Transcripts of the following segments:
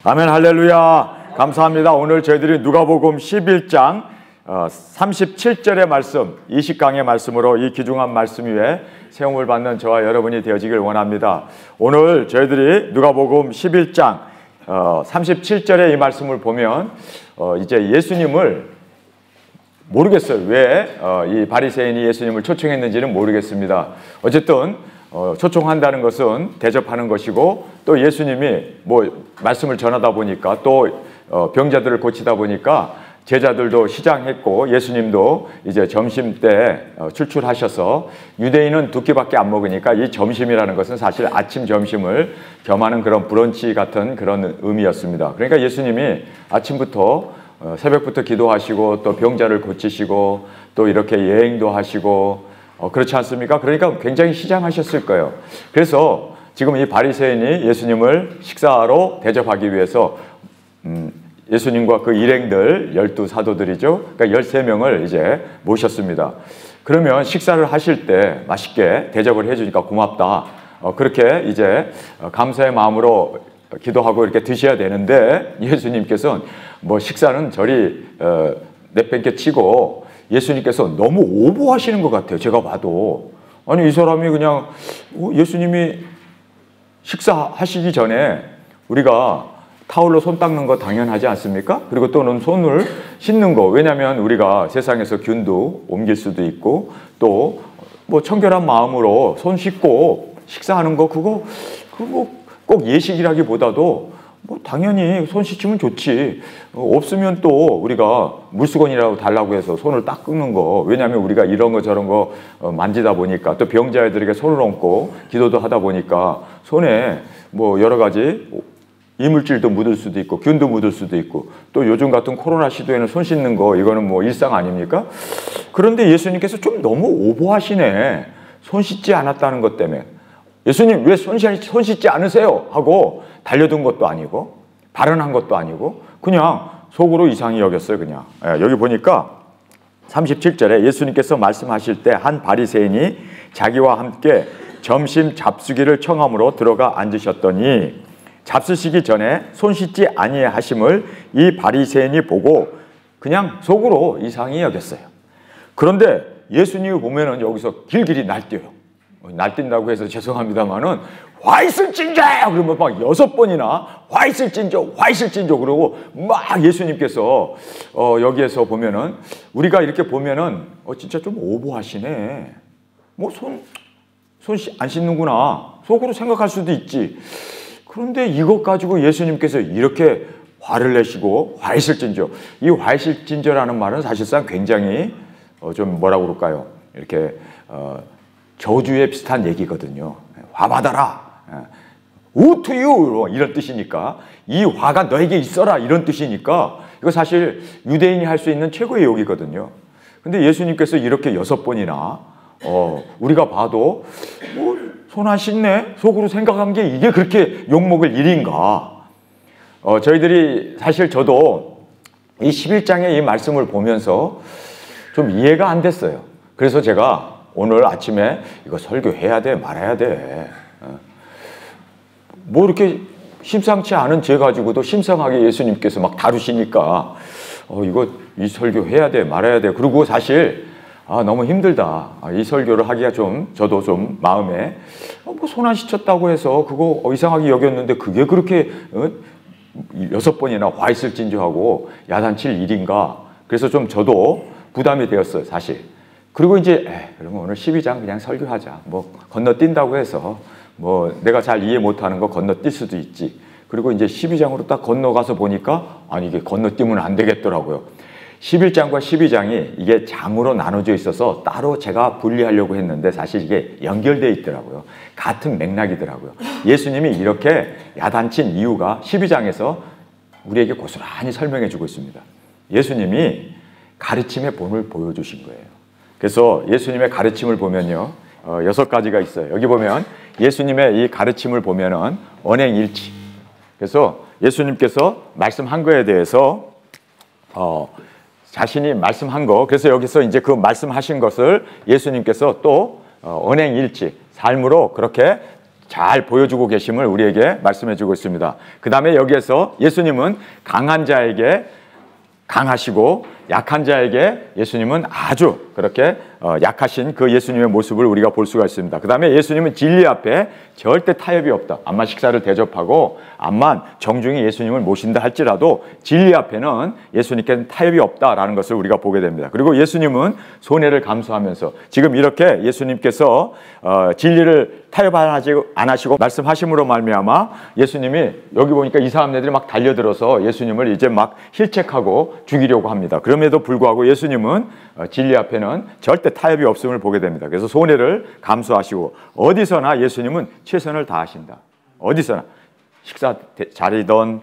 아멘, 할렐루야. 감사합니다. 오늘 저희들이 누가복음 11장 37절의 말씀, 20강의 말씀으로 이 귀중한 말씀 위에 세움을 받는 저와 여러분이 되어지길 원합니다. 오늘 저희들이 누가복음 11장 37절의 이 말씀을 보면 이제 예수님을 모르겠어요. 왜 이 바리새인이 예수님을 초청했는지는 모르겠습니다. 어쨌든 초청한다는 것은 대접하는 것이고, 또 예수님이 말씀을 전하다 보니까, 또 병자들을 고치다 보니까 제자들도 시장했고, 예수님도 이제 점심 때 출출하셔서, 유대인은 두 끼밖에 안 먹으니까 이 점심이라는 것은 사실 아침 점심을 겸하는 그런 브런치 같은 그런 의미였습니다. 그러니까 예수님이 아침부터 새벽부터 기도하시고, 또 병자를 고치시고, 또 이렇게 여행도 하시고, 그렇지 않습니까? 그러니까 굉장히 시장하셨을 거예요. 그래서 지금 이 바리새인이 예수님을 식사로 대접하기 위해서 예수님과 그 일행들 12 사도들이죠. 그러니까 13명을 이제 모셨습니다. 그러면 식사를 하실 때 맛있게 대접을 해주니까 고맙다. 그렇게 이제 감사의 마음으로 기도하고 이렇게 드셔야 되는데, 예수님께서는 식사는 저리 내팽개 치고, 예수님께서 너무 오버하시는 것 같아요. 제가 봐도. 아니, 이 사람이 그냥 예수님이 식사하시기 전에 우리가 타올로 손 닦는 거 당연하지 않습니까? 그리고 또는 손을 씻는 거. 왜냐하면 우리가 세상에서 균도 옮길 수도 있고, 또 청결한 마음으로 손 씻고 식사하는 거, 그거 꼭 예식이라기보다도 당연히 손 씻으면 좋지. 없으면 또 우리가 물수건이라고 달라고 해서 손을 닦는 거. 왜냐하면 우리가 이런 거 저런 거 만지다 보니까, 또 병자들에게 손을 얹고 기도도 하다 보니까 손에 여러 가지 이물질도 묻을 수도 있고, 균도 묻을 수도 있고, 또 요즘 같은 코로나 시대에는 손 씻는 거, 이거는 일상 아닙니까? 그런데 예수님께서 좀 너무 오버하시네. 손 씻지 않았다는 것 때문에. 예수님 왜 손 씻지 않으세요? 하고 달려든 것도 아니고, 발언한 것도 아니고, 그냥 속으로 이상히 여겼어요. 그냥. 여기 보니까 37절에 예수님께서 말씀하실 때 한 바리새인이 자기와 함께 점심 잡수기를 청함으로 들어가 앉으셨더니, 잡수시기 전에 손 씻지 아니하심을 이 바리새인이 보고 그냥 속으로 이상히 여겼어요. 그런데 예수님이 보면은 여기서 길길이 날뛰어요. 날뛴다고 해서 죄송합니다만은, 화 있을진저! 그러면 막 6번이나 화 있을진저, 화 있을진저 그러고 막 예수님께서 여기에서 보면은, 우리가 이렇게 보면은 진짜 좀 오버하시네. 손 안 씻는구나 속으로 생각할 수도 있지. 그런데 이것 가지고 예수님께서 이렇게 화를 내시고, 화 있을진저. 이 화 있을진저라는 말은 사실상 굉장히 좀 뭐라고 그럴까요? 이렇게 저주에 비슷한 얘기거든요. 화 받아라. 우투유 이런 뜻이니까, 이 화가 너에게 있어라 이런 뜻이니까, 이거 사실 유대인이 할 수 있는 최고의 욕이거든요. 근데 예수님께서 이렇게 6번이나 우리가 봐도 손 안 씻네? 속으로 생각한 게 이게 그렇게 욕먹을 일인가? 저희들이 사실 저도 이 11장의 이 말씀을 보면서 좀 이해가 안 됐어요. 그래서 제가 오늘 아침에 이거 설교해야 돼 말아야 돼, 이렇게 심상치 않은 죄 가지고도 심상하게 예수님께서 막 다루시니까 이거 이 설교해야 돼 말아야 돼. 그리고 사실 너무 힘들다. 이 설교를 하기가 저도 좀 마음에 손 안 씻었다고 해서 그거 이상하게 여겼는데, 그게 그렇게 6번이나 화 있을진저 하고 야단칠 일인가. 그래서 좀 저도 부담이 되었어요, 사실. 그리고 이제 그러면 오늘 12장 그냥 설교하자. 건너뛴다고 해서 내가 잘 이해 못하는 거 건너뛸 수도 있지. 그리고 이제 12장으로 딱 건너가서 보니까 이게 건너뛰면 안 되겠더라고요. 11장과 12장이 이게 장으로 나눠져 있어서 따로 제가 분리하려고 했는데, 사실 이게 연결되어 있더라고요. 같은 맥락이더라고요. 예수님이 이렇게 야단친 이유가 12장에서 우리에게 고스란히 설명해 주고 있습니다. 예수님이 가르침의 본을 보여주신 거예요. 그래서 예수님의 가르침을 보면요, 6가지가 있어요. 여기 보면 예수님의 이 가르침을 보면은 언행일치. 그래서 예수님께서 말씀한 거에 대해서 자신이 말씀한 거, 그래서 여기서 이제 그 말씀하신 것을 예수님께서 또 언행일치, 삶으로 그렇게 잘 보여주고 계심을 우리에게 말씀해 주고 있습니다. 그 다음에 여기에서 예수님은 강한 자에게 강하시고 약한 자에게 예수님은 아주 그렇게 약하신 그 예수님의 모습을 우리가 볼 수가 있습니다. 그 다음에 예수님은 진리 앞에 절대 타협이 없다. 암만 식사를 대접하고 암만 정중히 예수님을 모신다 할지라도 진리 앞에는 예수님께는 타협이 없다라는 것을 우리가 보게 됩니다. 그리고 예수님은 손해를 감수하면서 지금 이렇게 예수님께서 진리를 타협 안 하시고 말씀하심으로 말미암아 예수님이 여기 보니까 이 사람들이 막 달려들어서 예수님을 이제 막 힐책하고 죽이려고 합니다. 그럼에도 불구하고 예수님은 진리 앞에는 절대 타협이 없음을 보게 됩니다. 그래서 손해를 감수하시고 어디서나 예수님은 최선을 다하신다. 어디서나 식사 자리든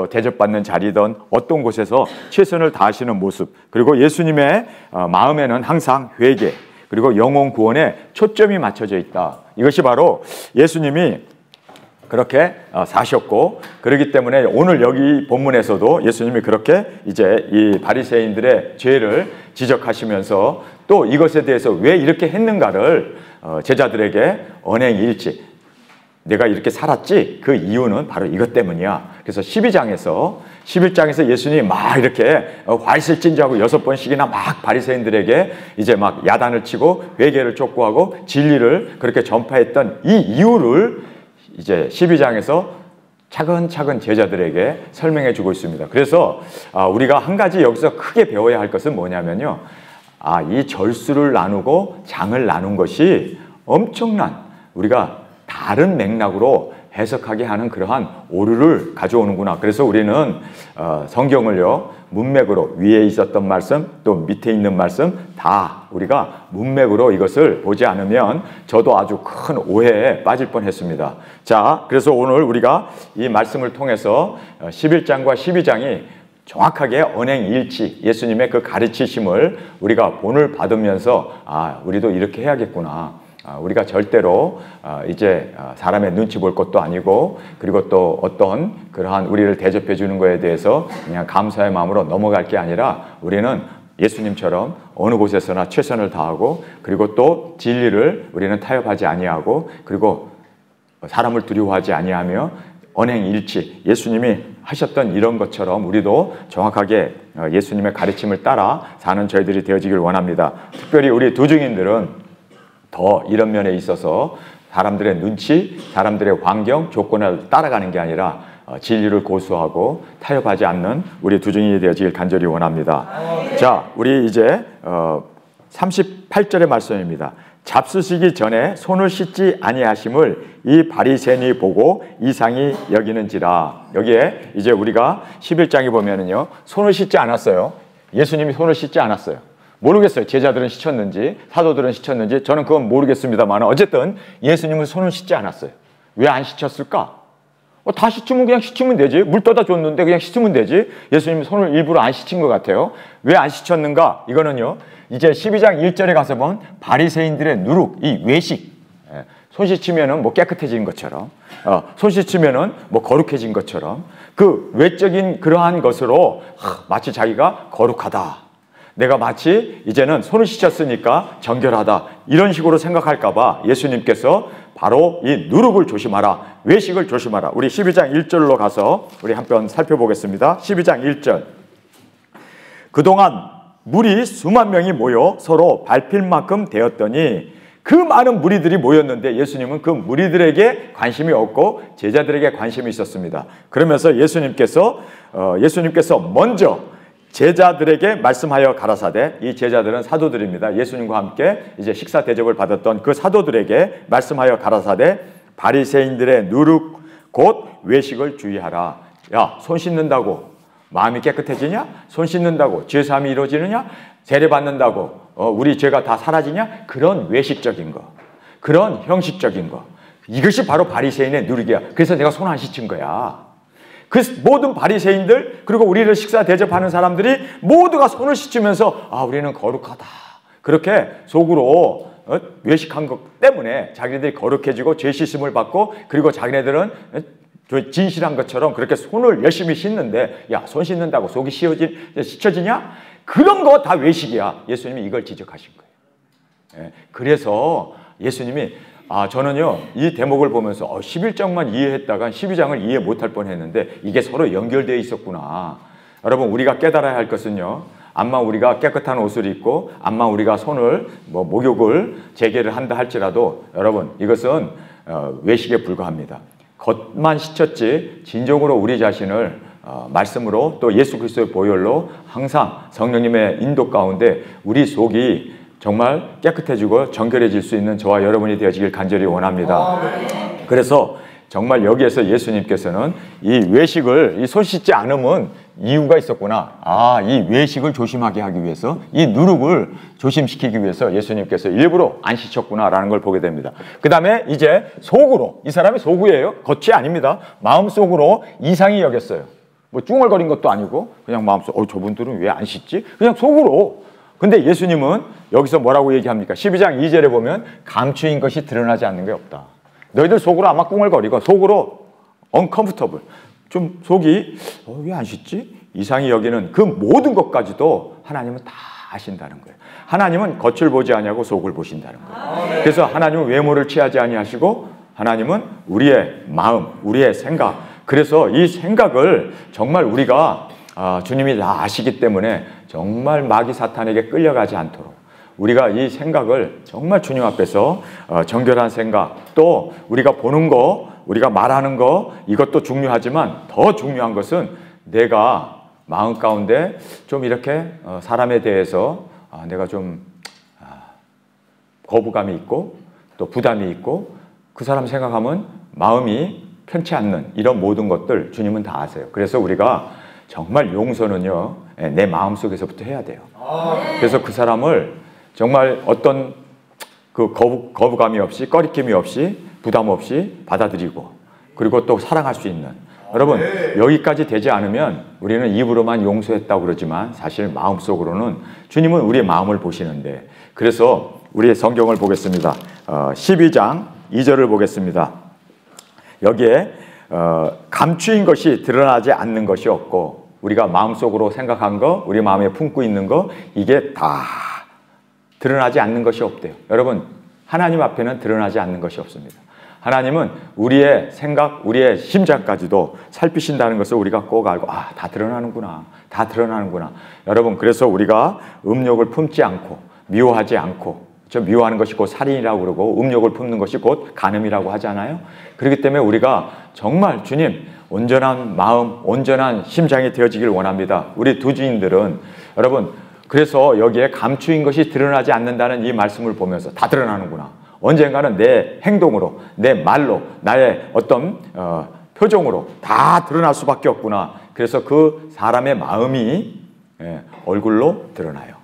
대접받는 자리든 어떤 곳에서 최선을 다하시는 모습, 그리고 예수님의 마음에는 항상 회개 그리고 영혼 구원에 초점이 맞춰져 있다. 이것이 바로 예수님이 그렇게 사셨고, 그렇기 때문에 오늘 여기 본문에서도 예수님이 그렇게 이제 이 바리새인들의 죄를 지적하시면서 또 이것에 대해서 왜 이렇게 했는가를 제자들에게 언행일치, 내가 이렇게 살았지 그 이유는 바로 이것 때문이야. 그래서 11장에서 예수님이 막 이렇게 화이슬진저하고 6번씩이나 막 바리새인들에게 이제 막 야단을 치고 회개를 촉구하고 진리를 그렇게 전파했던 이 이유를 이제 12장에서 차근차근 제자들에게 설명해 주고 있습니다. 그래서 우리가 한 가지 여기서 크게 배워야 할 것은 뭐냐면요, 이 절수를 나누고 장을 나눈 것이 엄청난 우리가 다른 맥락으로 해석하게 하는 그러한 오류를 가져오는구나. 그래서 우리는 성경을요, 문맥으로 위에 있었던 말씀 또 밑에 있는 말씀 다 우리가 문맥으로 이것을 보지 않으면 저도 아주 큰 오해에 빠질 뻔했습니다. 자, 그래서 오늘 우리가 이 말씀을 통해서 11장과 12장이 정확하게 언행일치, 예수님의 그 가르치심을 우리가 본을 받으면서 우리도 이렇게 해야겠구나. 우리가 절대로 이제 사람의 눈치 볼 것도 아니고, 그리고 또 어떤 그러한 우리를 대접해 주는 것에 대해서 그냥 감사의 마음으로 넘어갈 게 아니라 우리는 예수님처럼 어느 곳에서나 최선을 다하고, 그리고 또 진리를 우리는 타협하지 아니하고, 그리고 사람을 두려워하지 아니하며 언행일치, 예수님이 하셨던 이런 것처럼 우리도 정확하게 예수님의 가르침을 따라 사는 저희들이 되어지길 원합니다. 특별히 우리 두중인들은 더 이런 면에 있어서 사람들의 눈치, 사람들의 환경, 조건을 따라가는 게 아니라 진리를 고수하고 타협하지 않는 우리 두중인이 되어지길 간절히 원합니다. 자, 우리 이제 38절의 말씀입니다. 잡수시기 전에 손을 씻지 아니하심을 이 바리새인이 보고 이상히 여기는지라. 여기에 이제 우리가 11장에 보면은요, 손을 씻지 않았어요. 예수님이 손을 씻지 않았어요. 모르겠어요. 제자들은 씻었는지 사도들은 씻었는지 저는 그건 모르겠습니다만 어쨌든 예수님은 손을 씻지 않았어요. 왜 안 씻었을까? 다 씻으면 그냥 씻으면 되지. 물 떠다 줬는데 그냥 씻으면 되지. 예수님이 손을 일부러 안 씻은 것 같아요. 왜 안 씻었는가? 이거는요, 이제 12장 1절에 가서 본 바리새인들의 누룩, 이 외식, 손 씻으면은 뭐 깨끗해진 것처럼, 손 씻으면은 뭐 거룩해진 것처럼 그 외적인 그러한 것으로 마치 자기가 거룩하다, 내가 마치 이제는 손을 씻었으니까 정결하다, 이런 식으로 생각할까봐 예수님께서 바로 이 누룩을 조심하라, 외식을 조심하라. 우리 12장 1절로 가서 우리 한번 살펴보겠습니다. 12장 1절. 그동안 물이 수만 명이 모여 서로 밟힐 만큼 되었더니, 그 많은 무리들이 모였는데 예수님은 그 무리들에게 관심이 없고 제자들에게 관심이 있었습니다. 그러면서 예수님께서 먼저 제자들에게 말씀하여 가라사대, 이 제자들은 사도들입니다. 예수님과 함께 이제 식사 대접을 받았던 그 사도들에게 말씀하여 가라사대, 바리새인들의 누룩 곧 외식을 주의하라. 야, 손 씻는다고 마음이 깨끗해지냐? 손 씻는다고 죄사함이 이루어지느냐? 세례 받는다고 우리 죄가 다 사라지냐? 그런 외식적인 거, 그런 형식적인 거, 이것이 바로 바리새인의 누룩이야. 그래서 내가 손 안 씻은 거야. 그 모든 바리새인들, 그리고 우리를 식사 대접하는 사람들이 모두가 손을 씻으면서 우리는 거룩하다, 그렇게 속으로 외식한 것 때문에 자기네들이 거룩해지고 죄 씻음을 받고, 그리고 자기네들은 진실한 것처럼 그렇게 손을 열심히 씻는데, 야, 손 씻는다고 속이 씻어지냐? 그런 거 다 외식이야. 예수님이 이걸 지적하신 거예요. 그래서 예수님이 저는요, 이 대목을 보면서 11장만 이해했다가 12장을 이해 못할 뻔했는데 이게 서로 연결되어 있었구나. 여러분, 우리가 깨달아야 할 것은요, 암만 우리가 깨끗한 옷을 입고 암만 우리가 손을 목욕을 재개를 한다 할지라도 여러분, 이것은 외식에 불과합니다. 겉만 씻었지 진정으로 우리 자신을 말씀으로 또 예수 그리스도의 보혈로 항상 성령님의 인도 가운데 우리 속이 정말 깨끗해지고 정결해질 수 있는 저와 여러분이 되어지길 간절히 원합니다. 그래서 정말 여기에서 예수님께서는 이 외식을, 이 손 씻지 않으면 이유가 있었구나. 이 외식을 조심하게 하기 위해서, 이 누룩을 조심시키기 위해서 예수님께서 일부러 안 씻었구나라는 걸 보게 됩니다. 그 다음에 이제 속으로, 이 사람이 속이에요. 겉이 아닙니다. 마음속으로 이상히 여겼어요. 뭐 쭝얼거린 것도 아니고 그냥 마음속, 저분들은 왜 안 씻지? 그냥 속으로. 근데 예수님은 여기서 뭐라고 얘기합니까? 12장 2절에 보면 감추인 것이 드러나지 않는 게 없다. 너희들 속으로 아마 꿍얼거리고 속으로 uncomfortable, 좀 속이 왜 안 씻지? 이상히 여기는 그 모든 것까지도 하나님은 다 아신다는 거예요. 하나님은 겉을 보지 아니하고 속을 보신다는 거예요. 그래서 하나님은 외모를 취하지 아니하시고 하나님은 우리의 마음, 우리의 생각, 그래서 이 생각을 정말 우리가 주님이 다 아시기 때문에 정말 마귀 사탄에게 끌려가지 않도록 우리가 이 생각을 정말 주님 앞에서 정결한 생각, 또 우리가 보는 거, 우리가 말하는 거, 이것도 중요하지만 더 중요한 것은 내가 마음 가운데 좀 이렇게 사람에 대해서 내가 좀 거부감이 있고 또 부담이 있고 그 사람 생각하면 마음이 편치 않는 이런 모든 것들 주님은 다 아세요. 그래서 우리가 정말 용서는요, 내 마음속에서부터 해야 돼요. 그래서 그 사람을 정말 어떤 그 거부감이 없이, 꺼리낌이 없이, 부담 없이 받아들이고, 그리고 또 사랑할 수 있는. 여러분, 여기까지 되지 않으면 우리는 입으로만 용서했다고 그러지만 사실 마음속으로는 주님은 우리의 마음을 보시는데, 그래서 우리의 성경을 보겠습니다. 12장 2절을 보겠습니다. 여기에 감추인 것이 드러나지 않는 것이 없고, 우리가 마음속으로 생각한 거, 우리 마음에 품고 있는 거, 이게 다 드러나지 않는 것이 없대요. 여러분, 하나님 앞에는 드러나지 않는 것이 없습니다. 하나님은 우리의 생각, 우리의 심장까지도 살피신다는 것을 우리가 꼭 알고, 다 드러나는구나, 다 드러나는구나. 여러분, 그래서 우리가 음욕을 품지 않고 미워하지 않고, 미워하는 것이 곧 살인이라고 그러고 음욕을 품는 것이 곧 간음이라고 하잖아요. 그렇기 때문에 우리가 정말 주님, 온전한 마음, 온전한 심장이 되어지길 원합니다. 우리 두 주인들은 여러분, 그래서 여기에 감추인 것이 드러나지 않는다는 이 말씀을 보면서 다 드러나는구나. 언젠가는 내 행동으로, 내 말로, 나의 어떤 표정으로 다 드러날 수밖에 없구나. 그래서 그 사람의 마음이 얼굴로 드러나요.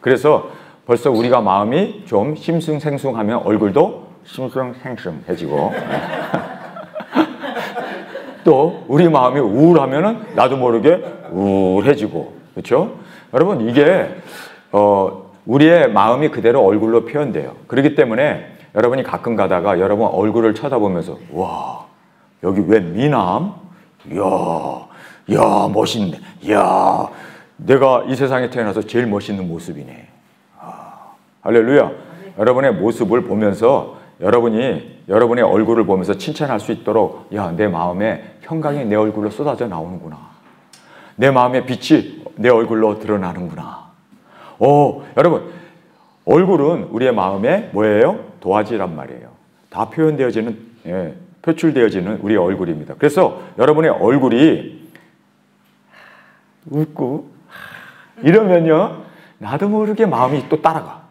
그래서 벌써 우리가 마음이 좀 심승생숭하면 얼굴도 심승생숭해지고 또 우리 마음이 우울하면은 나도 모르게 우울해지고, 그렇죠? 여러분, 이게 우리의 마음이 그대로 얼굴로 표현돼요. 그렇기 때문에 여러분이 가끔 가다가 여러분 얼굴을 쳐다보면서 와, 여기 왜 미남? 야 멋있네. 야, 내가 이 세상에 태어나서 제일 멋있는 모습이네. 할렐루야. 여러분의 모습을 보면서 여러분의 얼굴을 보면서 칭찬할 수 있도록, 야, 내 마음에 평강이 내 얼굴로 쏟아져 나오는구나. 내 마음의 빛이 내 얼굴로 드러나는구나. 여러분, 얼굴은 우리의 마음의 뭐예요? 도화지란 말이에요. 다 표현되어지는, 표출되어지는 우리의 얼굴입니다. 그래서 여러분의 얼굴이 웃고 이러면요, 나도 모르게 마음이 또 따라가.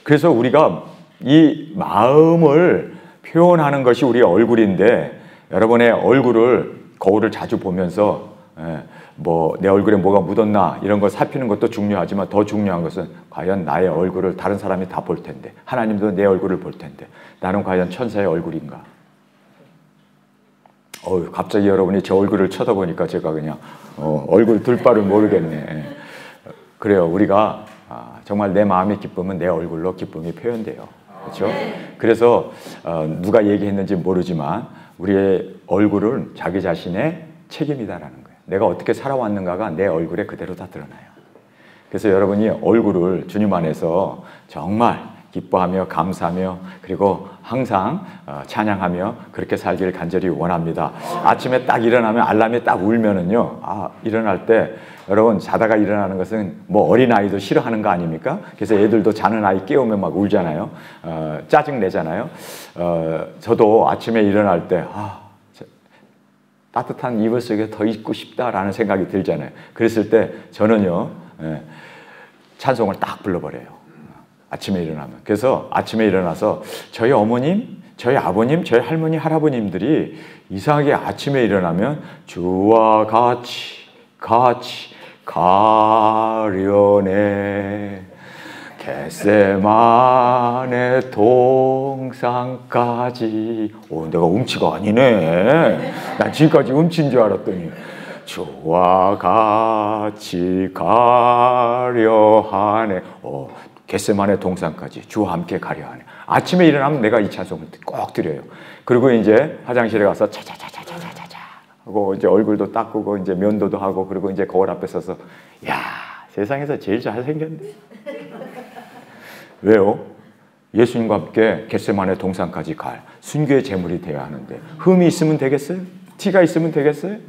그래서 우리가 이 마음을 표현하는 것이 우리의 얼굴인데, 여러분의 얼굴을, 거울을 자주 보면서 내 얼굴에 뭐가 묻었나 이런 걸 살피는 것도 중요하지만 더 중요한 것은 과연 나의 얼굴을 다른 사람이 다 볼 텐데, 하나님도 내 얼굴을 볼 텐데 나는 과연 천사의 얼굴인가? 갑자기 여러분이 제 얼굴을 쳐다보니까 제가 그냥 얼굴 둘 바를 모르겠네. 그래요. 우리가 정말 내 마음이 기쁘면 내 얼굴로 기쁨이 표현돼요. 그렇죠? 그래서 누가 얘기했는지 모르지만 우리의 얼굴은 자기 자신의 책임이다라는 거예요. 내가 어떻게 살아왔는가가 내 얼굴에 그대로 다 드러나요. 그래서 여러분이 얼굴을 주님 안에서 정말 기뻐하며 감사하며 그리고 항상 찬양하며 그렇게 살기를 간절히 원합니다. 아침에 딱 일어나면 알람이 딱 울면은요, 일어날 때 여러분 자다가 일어나는 것은 뭐 어린아이도 싫어하는 거 아닙니까? 그래서 애들도 자는 아이 깨우면 막 울잖아요. 짜증 내잖아요. 저도 아침에 일어날 때 따뜻한 이불 속에 더 있고 싶다라는 생각이 들잖아요. 그랬을 때 저는요, 찬송을 딱 불러버려요. 아침에 일어나면. 그래서 아침에 일어나서 저희 어머님, 저희 아버님, 저희 할머니, 할아버님들이 이상하게 아침에 일어나면 주와 같이 가려네 겟세마네 동산까지. 내가 음치가 아니네. 난 지금까지 음치인 줄 알았더니 주와 같이 가려하네. 겟세마네 동산까지 주와 함께 가려하네. 아침에 일어나면 내가 이 찬송을 꼭 드려요. 그리고 이제 화장실에 가서 차차차차차차차 하고 이제 얼굴도 닦고 이제 면도도 하고 그리고 이제 거울 앞에 서서 야, 세상에서 제일 잘생겼네. 왜요? 예수님과 함께 겟세마네 동산까지 갈 순교의 제물이 되어야 하는데 흠이 있으면 되겠어요? 티가 있으면 되겠어요?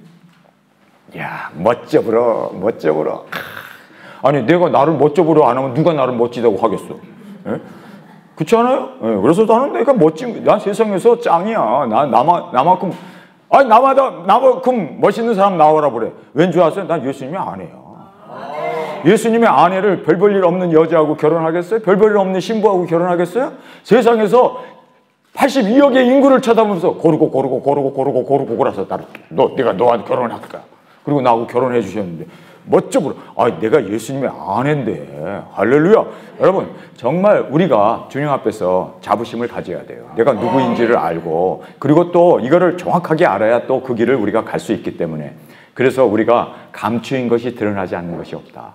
야, 멋져 보러. 아니 내가 나를 멋져 보러 안 하면 누가 나를 멋지다고 하겠어? 예? 그렇지 않아요? 예, 그래서 나는 내가 난 세상에서 짱이야. 나만큼 멋있는 사람 나오라 그래. 왠 줄 아세요? 난 예수님의 아내야. 예수님의 아내를 별 볼 일 없는 여자하고 결혼하겠어요? 별 볼 일 없는 신부하고 결혼하겠어요? 세상에서 82억의 인구를 쳐다보면서 고르고 골라서 내가 너한테 결혼할 거야. 그리고 나하고 결혼해 주셨는데 멋져 보여. 내가 예수님의 아내인데. 할렐루야. 여러분 정말 우리가 주님 앞에서 자부심을 가져야 돼요. 내가 누구인지를 알고 그리고 또 이거를 정확하게 알아야 또 그 길을 우리가 갈 수 있기 때문에 그래서 우리가 감추인 것이 드러나지 않는 것이 없다.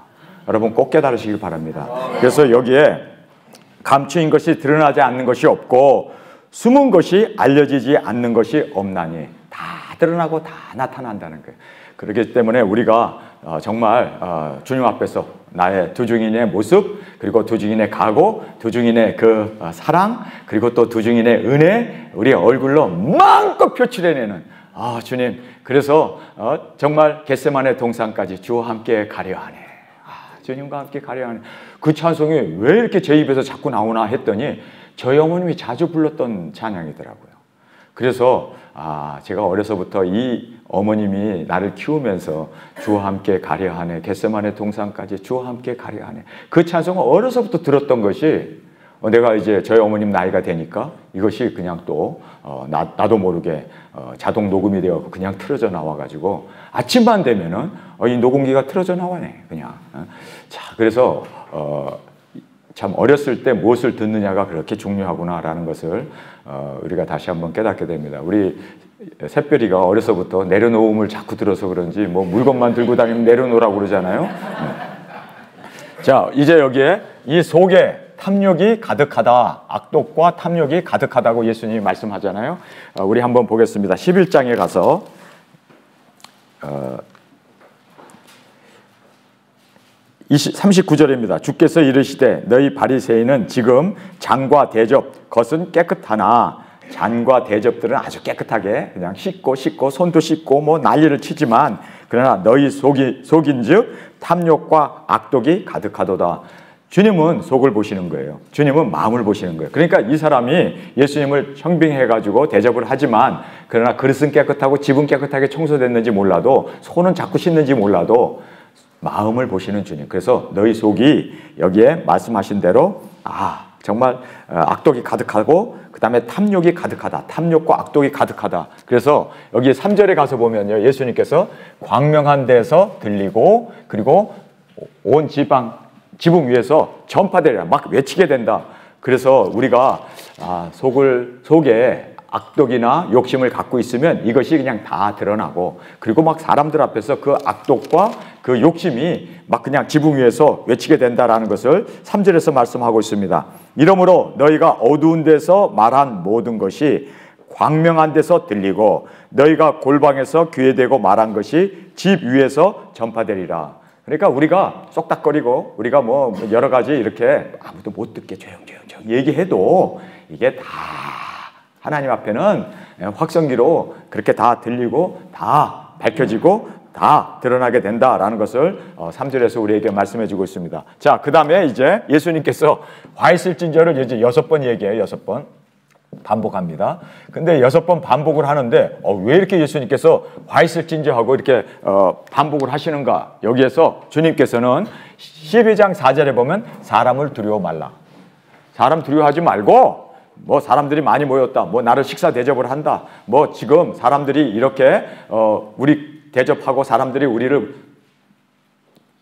여러분 꼭 깨달으시길 바랍니다. 그래서 여기에 감추인 것이 드러나지 않는 것이 없고 숨은 것이 알려지지 않는 것이 없나니 다 드러나고 다 나타난다는 거예요. 그렇기 때문에 우리가 정말 주님 앞에서 나의 두 증인의 모습 그리고 두 증인의 각오 두 증인의 그 사랑 그리고 또 두 증인의 은혜 우리의 얼굴로 마음껏 표출해내는 주님 그래서 정말 겟세마네 동산까지 주와 함께 가려하네. 주님과 함께 가려하네. 그 찬송이 왜 이렇게 제 입에서 자꾸 나오나 했더니 저희 어머님이 자주 불렀던 찬양이더라고요. 그래서 제가 어려서부터 이 어머님이 나를 키우면서 주와 함께 가려하네 겟세마네 동산까지 주와 함께 가려하네 그 찬송을 어려서부터 들었던 것이 내가 이제 저희 어머님 나이가 되니까 이것이 그냥 또 나도 모르게 자동 녹음이 되어 그냥 틀어져 나와가지고 아침만 되면은 이 녹음기가 틀어져 나와네 그냥. 자 그래서 참 어렸을 때 무엇을 듣느냐가 그렇게 중요하구나라는 것을 우리가 다시 한번 깨닫게 됩니다. 우리 샛별이가 어려서부터 내려놓음을 자꾸 들어서 그런지 뭐 물건만 들고 다니면 내려놓으라고 그러잖아요. 자 이제 여기에 이 속에 탐욕이 가득하다. 악독과 탐욕이 가득하다고 예수님이 말씀하잖아요. 우리 한번 보겠습니다. 11장에 가서 39절입니다. 주께서 이르시되 너희 바리새인은 지금 잔과 대접 겉은 깨끗하나 잔과 대접들은 아주 깨끗하게 그냥 씻고 손도 씻고 뭐 난리를 치지만 그러나 너희 속인즉 탐욕과 악독이 가득하도다. 주님은 속을 보시는 거예요. 주님은 마음을 보시는 거예요. 그러니까 이 사람이 예수님을 형빙해가지고 대접을 하지만 그러나 그릇은 깨끗하고 집은 깨끗하게 청소됐는지 몰라도 손은 자꾸 씻는지 몰라도 마음을 보시는 주님. 그래서 너희 속이 여기에 말씀하신 대로 정말 악독이 가득하고 그 다음에 탐욕이 가득하다. 탐욕과 악독이 가득하다. 그래서 여기 3절에 가서 보면요. 예수님께서 광명한 데서 들리고 그리고 온 지붕 위에서 전파되리라 막 외치게 된다. 그래서 우리가 속에 악독이나 욕심을 갖고 있으면 이것이 그냥 다 드러나고 그리고 막 사람들 앞에서 그 악독과 그 욕심이 막 그냥 지붕 위에서 외치게 된다라는 것을 3절에서 말씀하고 있습니다. 이러므로 너희가 어두운 데서 말한 모든 것이 광명한 데서 들리고 너희가 골방에서 귀에 대고 말한 것이 집 위에서 전파되리라. 그러니까 우리가 쏙닥거리고 우리가 뭐 여러 가지 이렇게 아무도 못 듣게 조용 얘기해도 이게 다 하나님 앞에는 확성기로 그렇게 다 들리고 다 밝혀지고 다 드러나게 된다라는 것을 3절에서 우리에게 말씀해 주고 있습니다. 자, 그 다음에 이제 예수님께서 화 있을진저를 이제 6번 얘기해요. 6번 반복합니다. 근데 6번 반복을 하는데 왜 이렇게 예수님께서 화 있을진저 하고 이렇게 반복을 하시는가? 여기에서 주님께서는 12장 4절에 보면 사람을 두려워 말라. 사람 두려워하지 말고 뭐 사람들이 많이 모였다. 뭐 나를 식사 대접을 한다. 뭐 지금 사람들이 이렇게 우리 대접하고 사람들이 우리를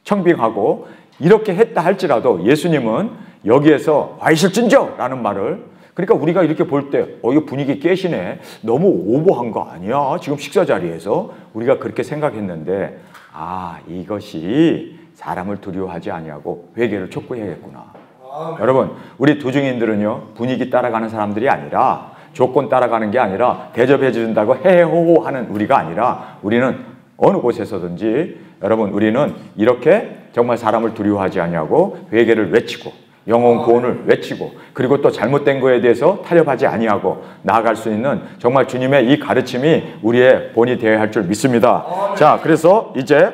청빙하고 이렇게 했다 할지라도 예수님은 여기에서 화 있을진저라는 말을, 그러니까 우리가 이렇게 볼 때 이거 분위기 깨시네, 너무 오버한 거 아니야 지금 식사 자리에서, 우리가 그렇게 생각했는데 이것이 사람을 두려워하지 아니하고 회개를 촉구해야겠구나. 여러분, 우리 두중인들은요 분위기 따라가는 사람들이 아니라, 조건 따라가는 게 아니라, 대접해 준다고 헤헤호호 하는 우리가 아니라, 우리는 어느 곳에서든지 여러분 우리는 이렇게 정말 사람을 두려워하지 아니하고 회개를 외치고 영혼 구원을 외치고, 그리고 또 잘못된 거에 대해서 타협하지 아니하고 나아갈 수 있는 정말 주님의 이 가르침이 우리의 본이 되어야 할 줄 믿습니다. 자, 그래서 이제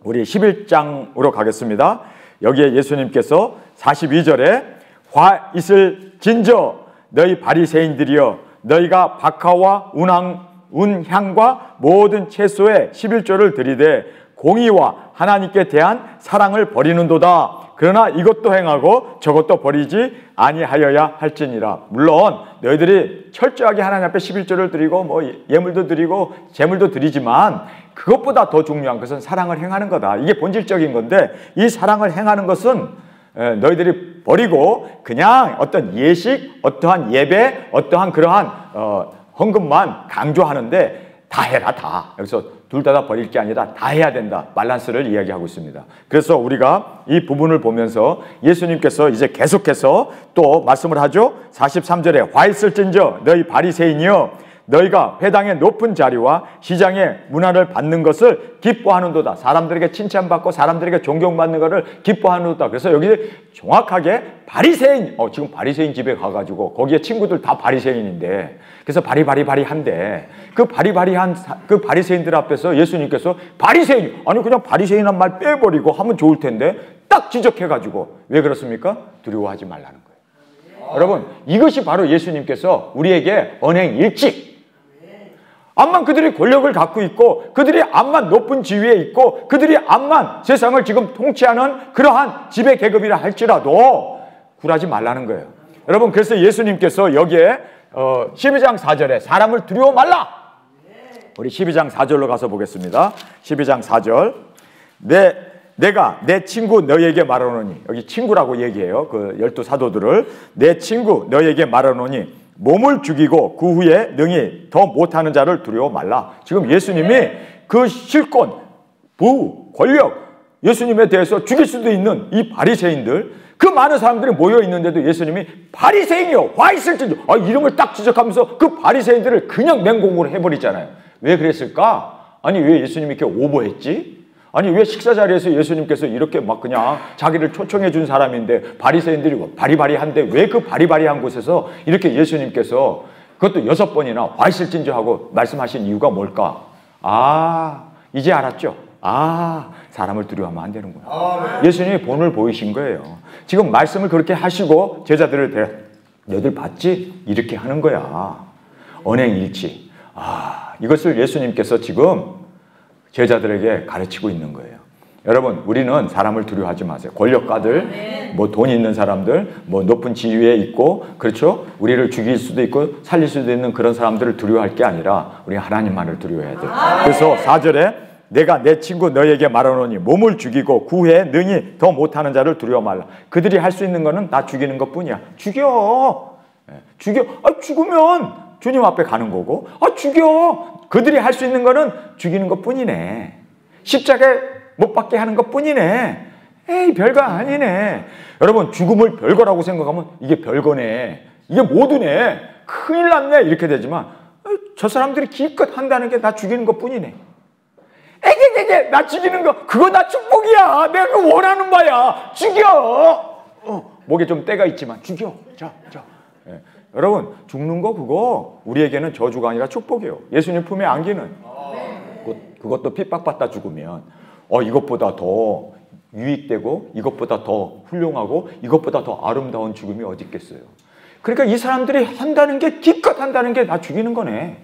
우리 11장으로 가겠습니다. 여기에 예수님께서 42절에 화 있을진저 너희 바리새인들이여, 너희가 박하와 운향과 모든 채소에 11조를 들이되 공의와 하나님께 대한 사랑을 버리는도다. 그러나 이것도 행하고 저것도 버리지 아니하여야 할지니라. 물론 너희들이 철저하게 하나님 앞에 11조를 드리고 뭐 예물도 드리고 재물도 드리지만 그것보다 더 중요한 것은 사랑을 행하는 거다. 이게 본질적인 건데, 이 사랑을 행하는 것은 너희들이 버리고 그냥 어떤 예식, 어떠한 예배, 어떠한 그러한 헌금만 강조하는데 다 해라, 다. 여기서 둘 다 버릴 게 아니라 다 해야 된다. 밸런스를 이야기하고 있습니다. 그래서 우리가 이 부분을 보면서 예수님께서 이제 계속해서 또 말씀을 하죠. 43절에 화 있을진저 너희 바리새인이여, 너희가 회당의 높은 자리와 시장의 문화를 받는 것을 기뻐하는도다. 사람들에게 칭찬받고 사람들에게 존경받는 것을 기뻐하는도다. 그래서 여기 정확하게 바리새인, 지금 바리새인 집에 가가지고 거기에 친구들 다 바리새인인데, 그래서 바리바리한데 그 바리바리한 그 바리새인들 앞에서 예수님께서 바리새인, 아니 그냥 바리새인한 말 빼버리고 하면 좋을 텐데 딱 지적해가지고, 왜 그렇습니까? 두려워하지 말라는 거예요. 여러분, 이것이 바로 예수님께서 우리에게 언행일치, 암만 그들이 권력을 갖고 있고 그들이 암만 높은 지위에 있고 그들이 암만 세상을 지금 통치하는 그러한 지배 계급이라 할지라도 굴하지 말라는 거예요. 여러분, 그래서 예수님께서 여기에 12장 4절에 사람을 두려워 말라. 우리 12장 4절로 가서 보겠습니다. 12장 4절. 내가 내 친구 너희에게 말하노니, 여기 친구라고 얘기해요. 그 12 사도들을. 내 친구 너희에게 말하노니 몸을 죽이고 그 후에 능히 더 못하는 자를 두려워 말라. 지금 예수님이 그 실권, 부, 권력, 예수님에 대해서 죽일 수도 있는 이 바리새인들, 그 많은 사람들이 모여 있는데도 예수님이 바리새인이요 화 있을진저 이름을 딱 지적하면서 그 바리새인들을 그냥 맹공으로 해버리잖아요. 왜 그랬을까? 아니 왜 예수님이 이렇게 오버했지? 아니 왜 식사 자리에서 예수님께서 이렇게 막 그냥 자기를 초청해 준 사람인데 바리새인들이 바리바리한데 왜 그 바리바리한 곳에서 이렇게 예수님께서 그것도 6번이나 화 있을진저 하고 말씀하신 이유가 뭘까? 이제 알았죠? 사람을 두려워하면 안 되는구나. 예수님이 본을 보이신 거예요. 지금 말씀을 그렇게 하시고 제자들을 너희들 봤지? 이렇게 하는 거야. 언행일치. 이것을 예수님께서 지금 제자들에게 가르치고 있는 거예요. 여러분, 우리는 사람을 두려워하지 마세요. 권력가들, 뭐 돈 있는 사람들, 뭐 높은 지위에 있고, 그렇죠? 우리를 죽일 수도 있고 살릴 수도 있는 그런 사람들을 두려워할 게 아니라 우리 하나님만을 두려워해야 돼요. 그래서 4절에 내가 내 친구 너희에게 말하노니 몸을 죽이고 그 후에 능히 더 못하는 자를 두려워 말라. 그들이 할 수 있는 거는 다 죽이는 것뿐이야. 죽여. 죽으면 주님 앞에 가는 거고, 죽여. 그들이 할 수 있는 거는 죽이는 것뿐이네. 십자가에 못 박게 하는 것뿐이네. 에이, 별거 아니네. 여러분, 죽음을 별거라고 생각하면 이게 별거네, 이게 모두네, 큰일 났네 이렇게 되지만 저 사람들이 기껏 한다는 게 다 죽이는 것뿐이네. 에게게게 나 죽이는 거 그거 나 축복이야. 내가 그거 원하는 바야. 죽여. 목에 좀 때가 있지만 죽여. 자. 예. 여러분 죽는 거 그거 우리에게는 저주가 아니라 축복이에요. 예수님 품에 안기는 그것도 핍박받다 죽으면 이것보다 더 유익되고 이것보다 더 훌륭하고 이것보다 더 아름다운 죽음이 어디 있겠어요. 그러니까 이 사람들이 한다는 게 기껏 한다는 게 나 죽이는 거네.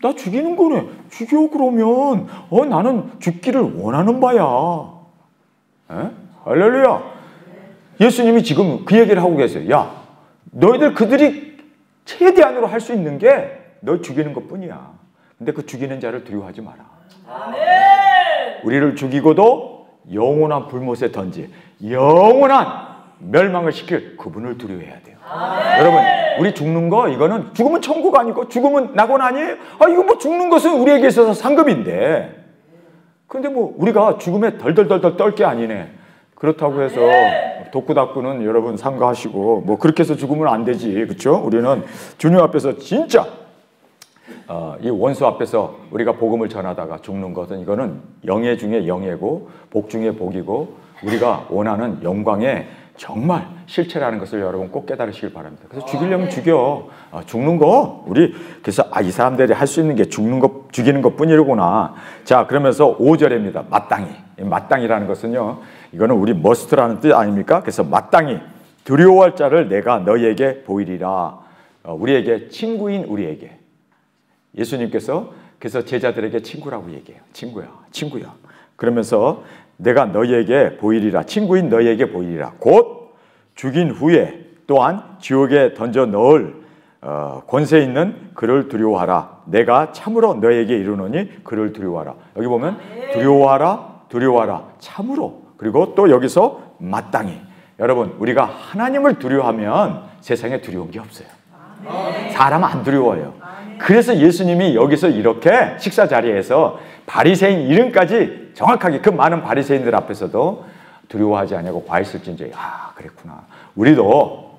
나 죽이는 거네. 죽여 그러면 나는 죽기를 원하는 바야. 에? 할렐루야. 예수님이 지금 그 얘기를 하고 계세요. 야, 너희들 그들이 최대한으로 할 수 있는 게 너 죽이는 것뿐이야. 근데 그 죽이는 자를 두려워하지 마라. 아멘. 우리를 죽이고도 영원한 불못에 던지 영원한 멸망을 시킬 그분을 두려워해야 돼요. 아멘. 여러분 우리 죽는 거 이거는 죽으면 천국 아니고 죽으면 낙원 아니에요? 이거 뭐 죽는 것은 우리에게 있어서 상급인데 근데 뭐 우리가 죽음에 덜덜덜덜 떨 게 아니네. 그렇다고 해서 독구닥구는 여러분 삼가하시고 뭐 그렇게 해서 죽으면 안 되지. 그렇죠? 우리는 주님 앞에서 진짜 이 원수 앞에서 우리가 복음을 전하다가 죽는 것은 이거는 영예 중에 영예고 복 중에 복이고 우리가 원하는 영광의 정말 실체라는 것을 여러분 꼭 깨달으시길 바랍니다. 그래서 죽이려면 죽여. 죽는 거 우리 그래서 이 사람들이 할 수 있는 게 죽이는 것 뿐이로구나. 자 그러면서 5절입니다. 마땅히. 마땅이라는 것은요. 이거는 우리 머스트라는 뜻 아닙니까? 그래서 마땅히 두려워할 자를 내가 너희에게 보이리라. 우리에게 친구인 우리에게. 예수님께서 그래서 제자들에게 친구라고 얘기해요. 친구야. 그러면서 내가 너희에게 보이리라. 친구인 너희에게 보이리라. 곧 죽인 후에 또한 지옥에 던져 넣을 권세 있는 그를 두려워하라. 내가 참으로 너희에게 이르노니 그를 두려워하라. 여기 보면 두려워하라. 참으로. 그리고 또 여기서 마땅히. 여러분 우리가 하나님을 두려워하면 세상에 두려운 게 없어요. 사람 안 두려워요. 그래서 예수님이 여기서 이렇게 식사 자리에서 바리새인 이름까지 정확하게 그 많은 바리새인들 앞에서도 두려워하지 않냐고 과했을진저. 그랬구나. 우리도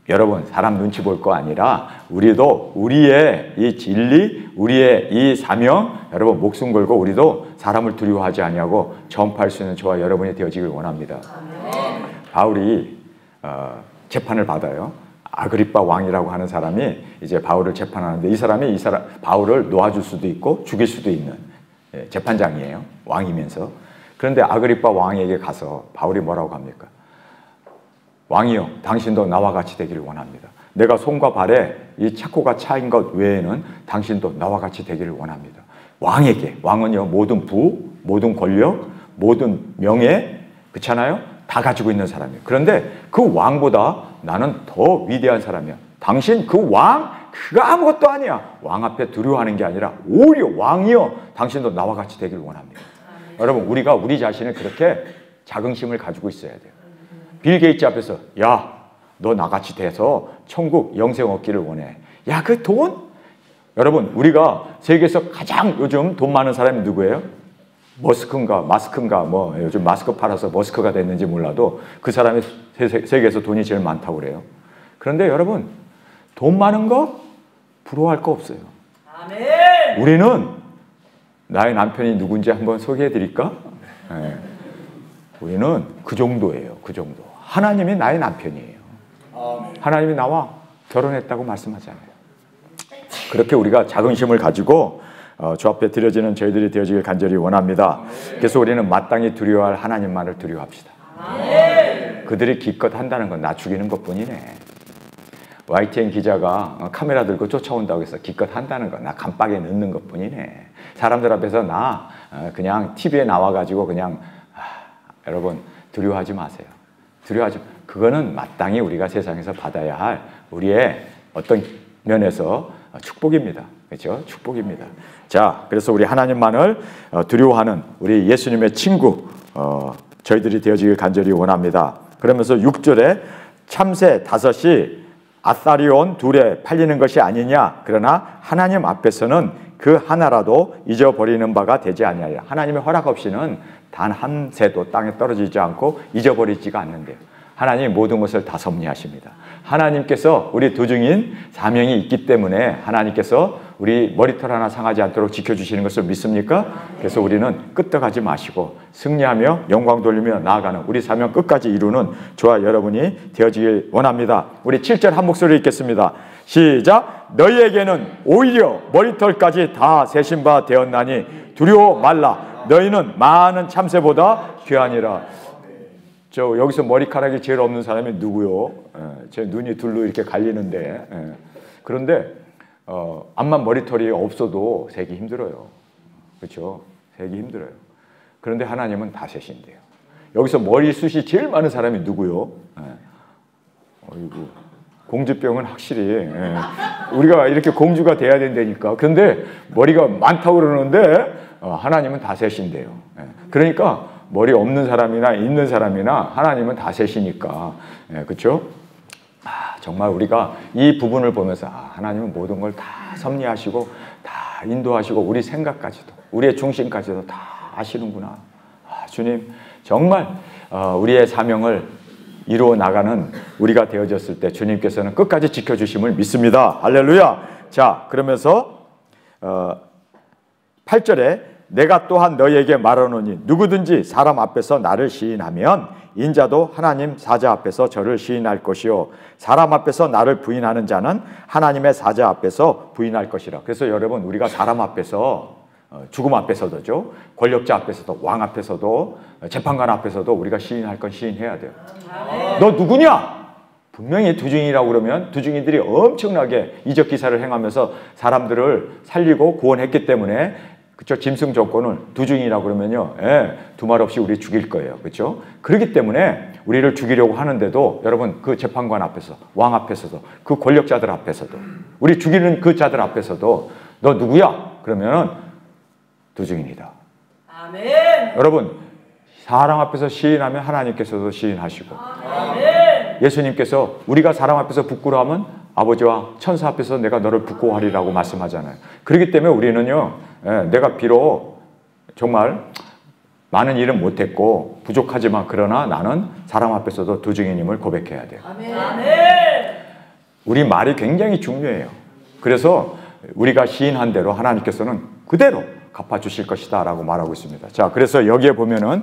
여러분 사람 눈치 볼 거 아니라 우리도 우리의 이 진리, 우리의 이 사명, 여러분 목숨 걸고 우리도 사람을 두려워하지 않냐고 전파할 수 있는 저와 여러분이 되어지길 원합니다. 바울이 재판을 받아요. 아그리빠 왕이라고 하는 사람이 이제 바울을 재판하는데 이 사람이 바울을 놓아줄 수도 있고 죽일 수도 있는 재판장이에요. 왕이면서. 그런데 아그리빠 왕에게 가서 바울이 뭐라고 합니까? 왕이여, 당신도 나와 같이 되기를 원합니다. 내가 손과 발에 이 차코가 차인 것 외에는 당신도 나와 같이 되기를 원합니다. 왕에게, 왕은요 모든 부, 모든 권력, 모든 명예, 그렇잖아요? 다 가지고 있는 사람이에요. 그런데 그 왕보다 나는 더 위대한 사람이야. 당신 그 왕, 그거 아무것도 아니야. 왕 앞에 두려워하는 게 아니라 오히려 왕이여, 당신도 나와 같이 되기를 원합니다. 여러분 우리가 우리 자신을 그렇게 자긍심을 가지고 있어야 돼요. 빌 게이츠 앞에서 야, 너 나같이 돼서 천국 영생 얻기를 원해. 야, 그 돈? 여러분 우리가 세계에서 가장 요즘 돈 많은 사람이 누구예요? 마스크인가 뭐 요즘 마스크 팔아서 머스크가 됐는지 몰라도 그 사람이 세계에서 돈이 제일 많다고 그래요. 그런데 여러분 돈 많은 거 부러워할 거 없어요. 아멘. 우리는 나의 남편이 누군지 한번 소개해 드릴까? 네. 우리는 그 정도예요. 그 정도. 하나님이 나의 남편이에요. 아멘. 하나님이 나와 결혼했다고 말씀하잖아요. 그렇게 우리가 자긍심을 가지고 주 앞에 드려지는 저희들이 되어지길 간절히 원합니다. 그래서 우리는 마땅히 두려워할 하나님만을 두려워합시다. 그들이 기껏 한다는 건 나 죽이는 것뿐이네. YTN 기자가 카메라 들고 쫓아온다고 해서 기껏 한다는 건 나 감박에 넣는 것뿐이네. 사람들 앞에서 나 그냥 TV에 나와가지고 그냥 여러분 두려워하지 마세요. 그거는 마땅히 우리가 세상에서 받아야 할 우리의 어떤 면에서 축복입니다. 그렇죠? 축복입니다. 자, 그래서 우리 하나님만을 두려워하는 우리 예수님의 친구 저희들이 되어지길 간절히 원합니다. 그러면서 6절에 참새 5이 아사리온 2에 팔리는 것이 아니냐. 그러나 하나님 앞에서는 그 하나라도 잊어버리는 바가 되지 아니하리라. 하나님의 허락 없이는 단 한 새도 땅에 떨어지지 않고 잊어버리지가 않는데요. 하나님이 모든 것을 다 섭리하십니다. 하나님께서 우리 도중인 사명이 있기 때문에 하나님께서 우리 머리털 하나 상하지 않도록 지켜주시는 것을 믿습니까? 그래서 우리는 끄떡하지 마시고 승리하며 영광 돌리며 나아가는 우리 사명 끝까지 이루는 저와 여러분이 되어지길 원합니다. 우리 7절 한 목소리 읽겠습니다. 시작. 너희에게는 오히려 머리털까지 다 세신 바 되었나니 두려워 말라. 너희는 많은 참새보다 귀하니라. 저 여기서 머리카락이 제일 없는 사람이 누구요? 제 눈이 둘로 이렇게 갈리는데 그런데 암만 머리털이 없어도 세기 힘들어요. 그렇죠? 세기 힘들어요. 그런데 하나님은 다 세신대요. 여기서 머리숱이 제일 많은 사람이 누구요? 어이구, 공주병은 확실히 우리가 이렇게 공주가 돼야 된다니까. 그런데 머리가 많다고 그러는데 하나님은 다 세신대요. 그러니까 머리 없는 사람이나 있는 사람이나 하나님은 다 세시니까. 그렇죠? 정말 우리가 이 부분을 보면서 하나님은 모든 걸 다 섭리하시고 다 인도하시고 우리 생각까지도 우리의 중심까지도 다 아시는구나. 주님 정말 우리의 사명을 이루어 나가는 우리가 되어졌을 때 주님께서는 끝까지 지켜주심을 믿습니다. 할렐루야. 자, 그러면서 8절에 내가 또한 너희에게 말하노니 누구든지 사람 앞에서 나를 시인하면 인자도 하나님 사자 앞에서 저를 시인할 것이요 사람 앞에서 나를 부인하는 자는 하나님의 사자 앞에서 부인할 것이라. 그래서 여러분 우리가 사람 앞에서 죽음 앞에서도죠, 권력자 앞에서도, 왕 앞에서도, 재판관 앞에서도 우리가 시인할 건 시인해야 돼요. 너 누구냐? 분명히 두중이라고 그러면 두중이들이 엄청나게 이적 기사를 행하면서 사람들을 살리고 구원했기 때문에 그렇죠. 짐승 조건을 두중이라고 그러면요, 두말 없이 우리 죽일 거예요. 그렇죠? 그렇기 때문에 우리를 죽이려고 하는데도 여러분 그 재판관 앞에서, 왕 앞에서도, 그 권력자들 앞에서도, 우리 죽이는 그 자들 앞에서도 너 누구야? 그러면은 두중입니다. 아멘. 여러분 사람 앞에서 시인하면 하나님께서도 시인하시고, 아멘. 예수님께서 우리가 사람 앞에서 부끄러워하면 아버지와 천사 앞에서 내가 너를 부끄러워하리라고 말씀하잖아요. 그렇기 때문에 우리는요, 내가 비록 정말 많은 일은 못했고 부족하지만 그러나 나는 사람 앞에서도 두중이님을 고백해야 돼요. 아멘. 우리 말이 굉장히 중요해요. 그래서 우리가 시인한 대로 하나님께서는 그대로 갚아주실 것이다 라고 말하고 있습니다. 자, 그래서 여기에 보면은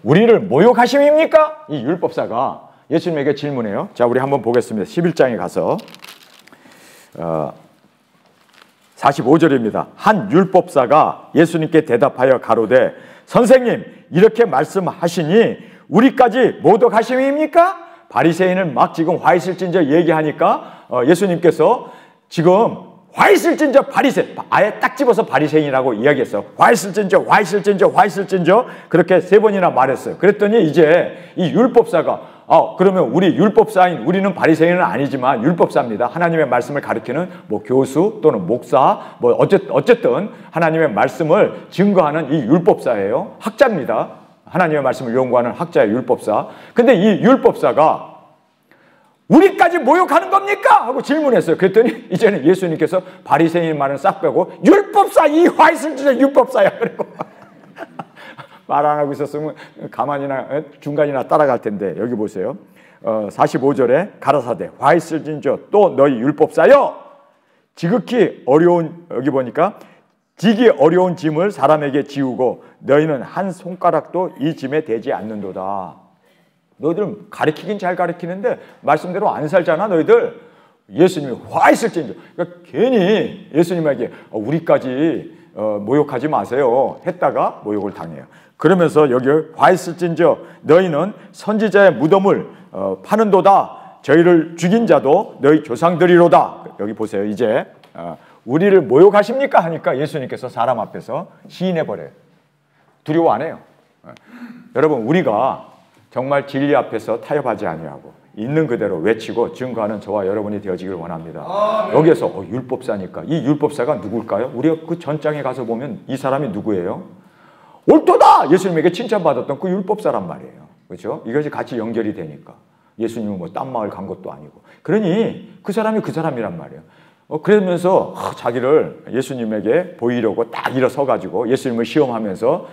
우리를 모욕하심입니까? 이 율법사가 예수님에게 질문해요. 자, 우리 한번 보겠습니다. 11장에 가서 45절입니다. 한 율법사가 예수님께 대답하여 가로되 선생님 이렇게 말씀하시니 우리까지 모독하심입니까? 바리새인을 막 지금 화 있을진저 얘기하니까 예수님께서 지금 화 있을진저 바리새, 아예 딱 집어서 바리새인이라고 이야기했어. 화 있을진저, 화 있을진저, 화 있을진저 그렇게 3번이나 말했어요. 그랬더니 이제 이 율법사가 그러면 우리 율법사인 우리는 바리새인은 아니지만 율법사입니다. 하나님의 말씀을 가르치는 뭐 교수 또는 목사 뭐 어쨌든 하나님의 말씀을 증거하는 이 율법사예요. 학자입니다. 하나님의 말씀을 연구하는 학자의 율법사. 근데 이 율법사가 우리까지 모욕하는 겁니까? 하고 질문했어요. 그랬더니 이제는 예수님께서 바리새인 말은 싹 빼고 율법사 이 화 있을 줄 율법사야 그리고 말 안 하고 있었으면 가만히나 중간이나 따라갈 텐데 여기 보세요. 45절에 가라사대 화 있을진저 또 너희 율법사여 지극히 어려운, 여기 보니까 지기 어려운 짐을 사람에게 지우고 너희는 한 손가락도 이 짐에 대지 않는도다. 너희들 가르치긴 잘 가르치는데 말씀대로 안 살잖아 너희들. 예수님이 화 있을진저, 그러니까 괜히 예수님에게 우리까지 모욕하지 마세요 했다가 모욕을 당해요. 그러면서 여기 화 있을진저 너희는 선지자의 무덤을 파는도다. 저희를 죽인 자도 너희 조상들이로다. 여기 보세요. 이제 우리를 모욕하십니까 하니까 예수님께서 사람 앞에서 시인해버려요. 두려워 안 해요. 여러분 우리가 정말 진리 앞에서 타협하지 아니하고 있는 그대로 외치고 증거하는 저와 여러분이 되어지길 원합니다. 여기에서 율법사니까 이 율법사가 누굴까요? 우리가 그 전장에 가서 보면 이 사람이 누구예요? 옳도다! 예수님에게 칭찬받았던 그 율법사란 말이에요. 그렇죠? 이것이 같이 연결이 되니까. 예수님은 뭐 딴 마을 간 것도 아니고. 그러니 그 사람이 그 사람이란 말이에요. 그러면서 자기를 예수님에게 보이려고 딱 일어서가지고 예수님을 시험하면서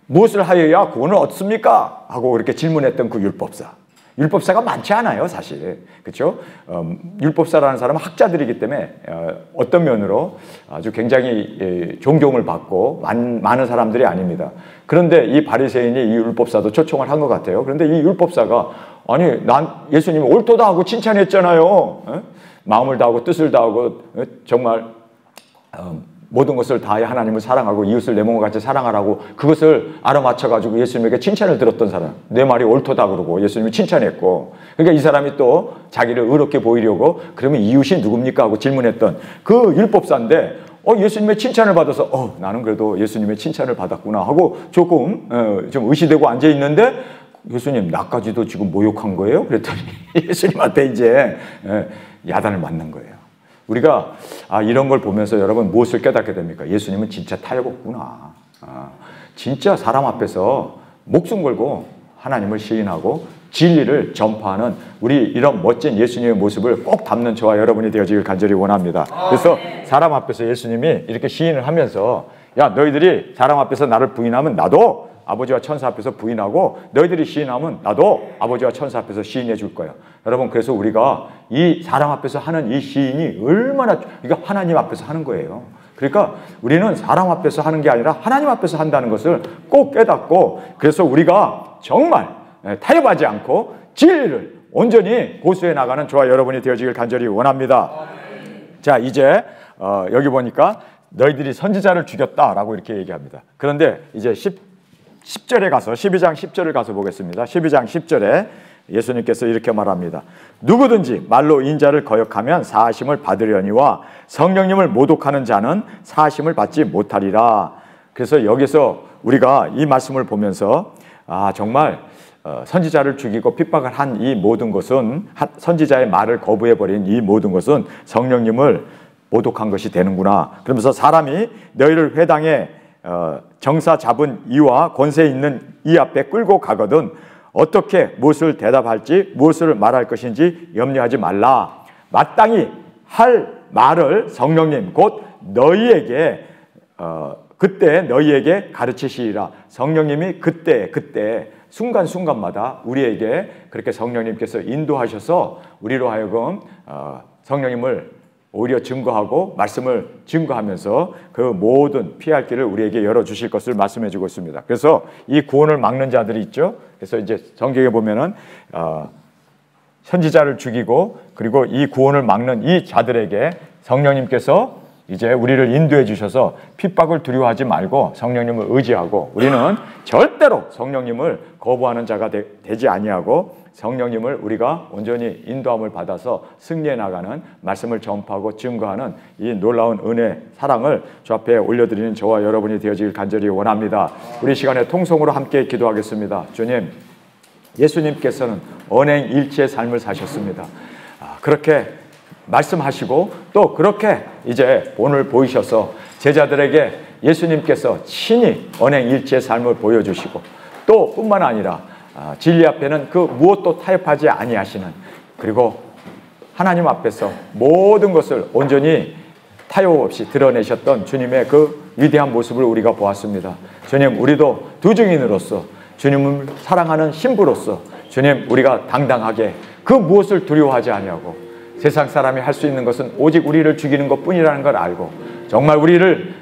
무엇을 하여야 구원을 얻습니까? 하고 그렇게 질문했던 그 율법사. 율법사가 많지 않아요, 사실. 그렇죠? 율법사라는 사람은 학자들이기 때문에 어떤 면으로 아주 굉장히 존경을 받고 많은 사람들이 아닙니다. 그런데 이 바리새인이 이 율법사도 초청을 한 것 같아요. 그런데 이 율법사가 아니, 난 예수님이 옳도다 하고 칭찬했잖아요. 마음을 다하고 뜻을 다하고 정말 모든 것을 다해 하나님을 사랑하고 이웃을 내 몸과 같이 사랑하라고 그것을 알아맞혀가지고 예수님에게 칭찬을 들었던 사람. 내 말이 옳도다 그러고 예수님이 칭찬했고, 그러니까 이 사람이 또 자기를 의롭게 보이려고 그러면 이웃이 누굽니까 하고 질문했던 그 율법사인데 예수님의 칭찬을 받아서 나는 그래도 예수님의 칭찬을 받았구나 하고 조금 좀 의시되고 앉아있는데, 예수님 나까지도 지금 모욕한 거예요? 그랬더니 예수님한테 이제 야단을 맞는 거예요. 우리가 이런 걸 보면서 여러분 무엇을 깨닫게 됩니까? 예수님은 진짜 타협없구나. 진짜 사람 앞에서 목숨 걸고 하나님을 시인하고 진리를 전파하는 우리 이런 멋진 예수님의 모습을 꼭 담는 저와 여러분이 되어지길 간절히 원합니다. 그래서 사람 앞에서 예수님이 이렇게 시인을 하면서 야, 너희들이 사람 앞에서 나를 부인하면 나도 아버지와 천사 앞에서 부인하고, 너희들이 시인하면 나도 아버지와 천사 앞에서 시인해 줄 거야. 여러분, 그래서 우리가 이 사람 앞에서 하는 이 시인이 얼마나, 이거 하나님 앞에서 하는 거예요. 그러니까 우리는 사람 앞에서 하는 게 아니라 하나님 앞에서 한다는 것을 꼭 깨닫고, 그래서 우리가 정말 타협하지 않고 진리를 온전히 고수해 나가는 저와 여러분이 되어지길 간절히 원합니다. 자, 이제 여기 보니까 너희들이 선지자를 죽였다라고 이렇게 얘기합니다. 그런데 이제 10절에 가서 12장 10절을 가서 보겠습니다. 12장 10절에 예수님께서 이렇게 말합니다. 누구든지 말로 인자를 거역하면 사하심을 받으려니와 성령님을 모독하는 자는 사하심을 받지 못하리라. 그래서 여기서 우리가 이 말씀을 보면서 정말 선지자를 죽이고 핍박을 한 이 모든 것은, 선지자의 말을 거부해버린 이 모든 것은 성령님을 모독한 것이 되는구나. 그러면서 사람이 너희를 회당에 정사 잡은 이와 권세 있는 이 앞에 끌고 가거든 어떻게 무엇을 대답할지 무엇을 말할 것인지 염려하지 말라. 마땅히 할 말을 성령님 곧 너희에게 그때 너희에게 가르치시리라. 성령님이 그때 순간순간마다 우리에게 그렇게 성령님께서 인도하셔서 우리로 하여금 성령님을 오히려 증거하고 말씀을 증거하면서 그 모든 피할 길을 우리에게 열어주실 것을 말씀해 주고 있습니다. 그래서 이 구원을 막는 자들이 있죠. 그래서 이제 성경에 보면은 선지자를 죽이고 그리고 이 구원을 막는 이 자들에게 성령님께서 이제 우리를 인도해 주셔서 핍박을 두려워하지 말고 성령님을 의지하고 우리는 절대로 성령님을 거부하는 자가 되지 아니하고 성령님을 우리가 온전히 인도함을 받아서 승리해 나가는 말씀을 전파하고 증거하는 이 놀라운 은혜, 사랑을 주 앞에 올려드리는 저와 여러분이 되어지길 간절히 원합니다. 우리 시간에 통성으로 함께 기도하겠습니다. 주님, 예수님께서는 언행일치의 삶을 사셨습니다. 그렇게 말씀하시고 또 그렇게 이제 본을 보이셔서 제자들에게 예수님께서 친히 언행일치의 삶을 보여주시고 또 뿐만 아니라 진리 앞에는 그 무엇도 타협하지 아니하시는, 그리고 하나님 앞에서 모든 것을 온전히 타협 없이 드러내셨던 주님의 그 위대한 모습을 우리가 보았습니다. 주님, 우리도 두 증인으로서 주님을 사랑하는 신부로서 주님, 우리가 당당하게 그 무엇을 두려워하지 아니하고 세상 사람이 할 수 있는 것은 오직 우리를 죽이는 것뿐이라는 걸 알고 정말 우리를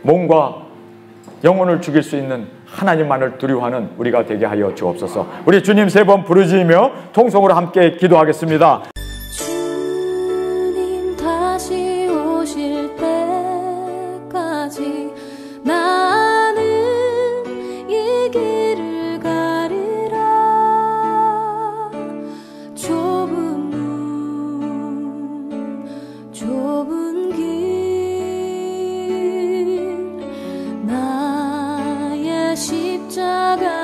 몸과 영혼을 죽일 수 있는 하나님만을 두려워하는 우리가 되게 하여 주옵소서. 우리 주님 3번 부르짖으며 통성으로 함께 기도하겠습니다. 주님 다시 오실 때까지 나는 이 길을 가리라. 좁은 문 좁은 길 십자가